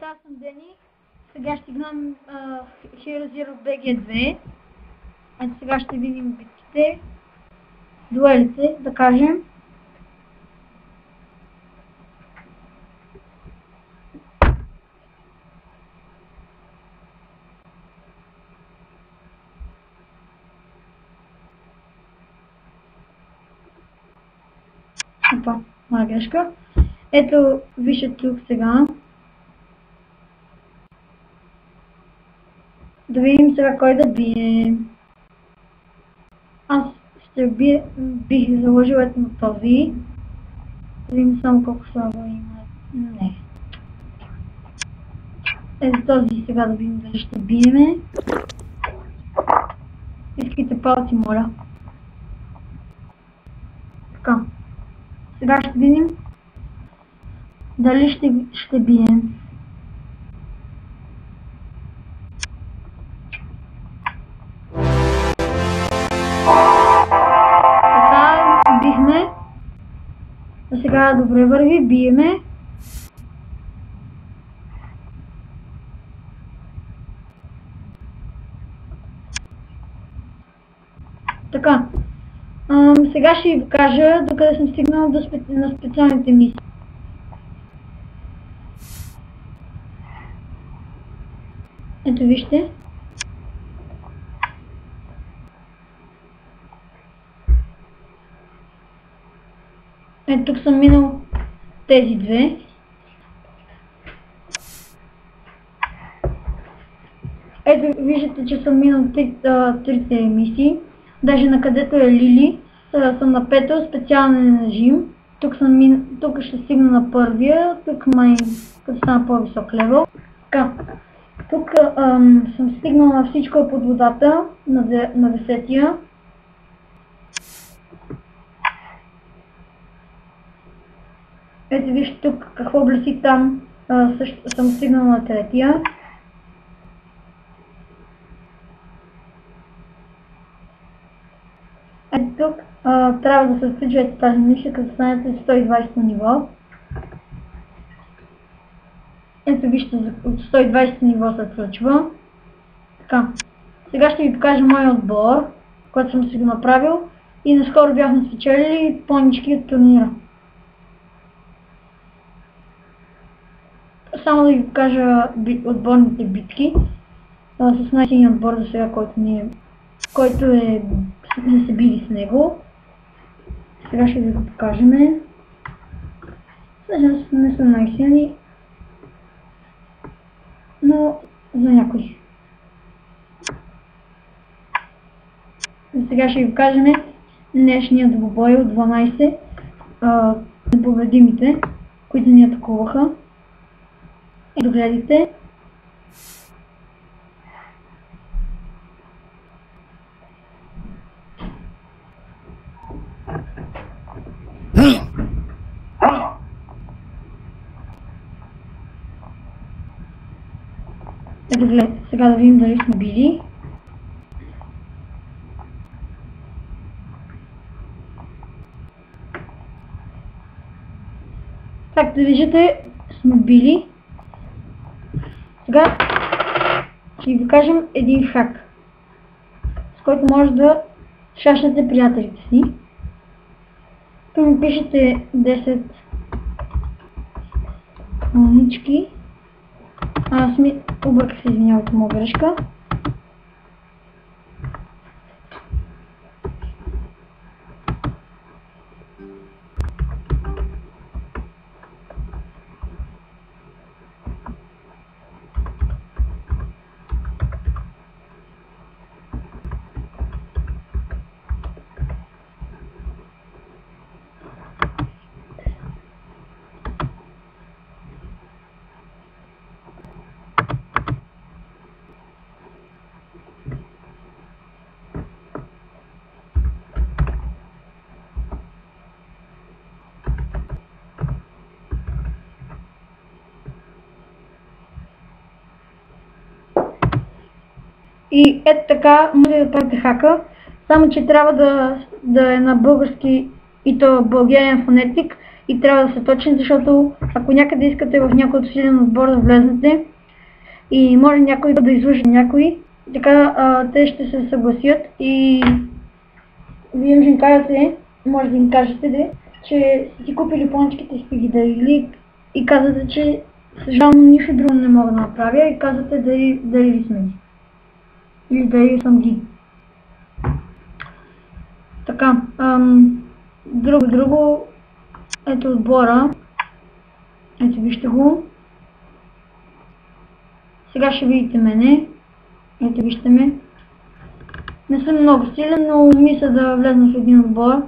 Аз съм Дени. Сега ще играем Hero Zero BG2. Ето сега ще видим битките, дуелите, да кажем. Опа, моя грешка. Ето, вижте тук сега. Да видим сега кой да бие. Аз ще бих заложил ето на този. Да видим само колко слабо има. Не. Ето този сега да видим дали ще биеме. Искайте палци, моля. Така. Сега ще видим дали ще бием. Така, бихме. А сега добре върви, биеме. Така. Сега ще ви покажа докъде съм стигнал на специалните мисии. Ето вижте. Ето тук съм минал тези две. Ето виждате, че съм минал трите мисии. Даже на където е Лили, съм на пето, специален режим. Тук ще стигна на първия, тук май като стана по-висок левел. Така, тук съм стигнал на всичко под водата, на 10-тия. Ето вижте тук какво блеси там, също съм стигнал на 3-тия. Ето тук трябва да се отключвате тази мисия, като станете 120 ниво. Ето вижте, от 120 ниво се отключва. Така, сега ще ви покажа моя отбор, който съм си го направил и наскоро бяхме спечелили понички от турнира. Само да ви покажа отборните битки с най-силния отбор за сега, който сме се били с него. Сега ще ви го покажем. Всъщност не са най-силни, но за някой. Сега ще ви покажем днешния двубой от 12 непобедимите, които ни атакуваха. Ето гледайте. Ето гледайте, сега да видим дали сме били. Както виждате, сме били. Сега ще ви покажем един хак, с който може да шашнете приятелите си. Тук ми пишете 10 манички. Аз ми обърках се, извинявайте, моя грешка. И ето така може да правите хака, само че трябва да е на български и то Bulgarian Phonetic и трябва да сте точни, защото ако някъде искате в някой от силен отбор да влезнете и може някой да излъже някой, така те ще се съгласят и вие може да им кажете, че сте си купили пончиките и сте ги дарили и казвате, че съжалявам, нищо друго не мога да направя и казвате дарили сме ги. Или дарили съм ги. Така, друго, ето отбора, ето вижте го. Сега ще видите мене, ето вижте ме. Не съм много силен, но мисля да влезна в един отбор.